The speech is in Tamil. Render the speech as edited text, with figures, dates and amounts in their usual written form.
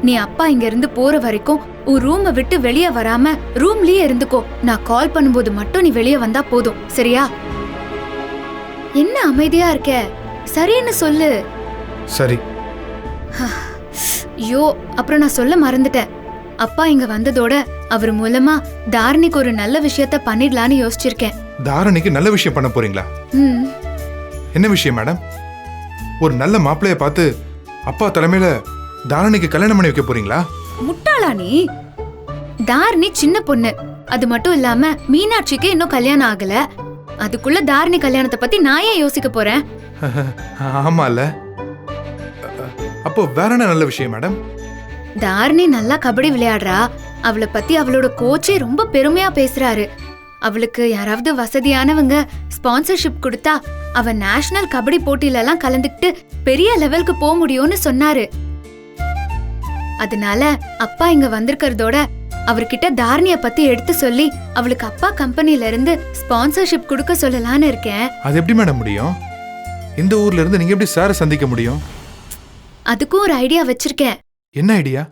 நீ அப்பா இங்க இருந்து போற வரைக்கும் உன் ரூமை விட்டு வெளியே வராம ரூம்லயே இருந்துக்கோ. நான் கால் பண்ணும்போது மட்டும் நீ வெளியே வந்தா போதும், சரியா? என்ன அமைதியா இருக்க? சரின்னு சொல்லு. சரி. ஐயோ, அப்புறம் நான் சொல்ல மறந்துட்டேன். அப்பா இங்க வந்ததோட அவர் மூலமா தாரணிக்கு ஒரு நல்ல விஷயத்த பண்ணிடலான்னு யோசிச்சிருக்கேன். தாரணிக்கு நல்ல விஷயம் பண்ண போறீங்களா? என்ன விஷயம் மேடம்? ஒரு நல்ல மாப்பிள்ளைய பார்த்து அப்பா தலைமையில தாரணிக்கு கல்யாணம் பண்ணி வைக்க போறீங்களா? முட்டாளா நீ? தாரணி சின்ன பொண்ணு. அது மட்டும் இல்லாம மீனாட்சிக்கு இன்னும் கல்யாணம் ஆகல. அதுக்குள்ள தாரணி கல்யாணத்தை பத்தி நான் ஏன் யோசிக்க போறேன்? ஆமால. அப்போ வேற என்ன நல்ல விஷயம் மேடம்? தாரணி நல்லா கபடி விளையாடுறா. அவளை பத்தி அவளோட கோச்சே ரொம்ப பெருமையா பேசுறாரு. அவளுக்கு யாராவது வசதியானவங்க ஸ்பான்சர்ஷிப் கொடுத்தா அவ நேஷனல் கபடி போட்டியில எல்லாம் கலந்துக்கிட்டு பெரிய லெவலுக்கு போக முடியும்னு சொன்னாரு. அதனால அப்பா இங்க வந்திருக்கிறதோட அவர்கிட்ட தாரணிய பத்தி எடுத்து சொல்லி அவளுக்கு அப்பா கம்பெனில இருந்து ஸ்பான்சர்ஷிப் கொடுக்க சொல்லலான்னு இருக்கேன். அது எப்படி மேடம் முடியும்? இந்த ஊர்ல இருந்து நீங்க எப்படி சாரை சந்திக்க முடியும்? அதுக்கும் ஒரு ஐடியா வச்சிருக்கேன். என்ன ஐடியா?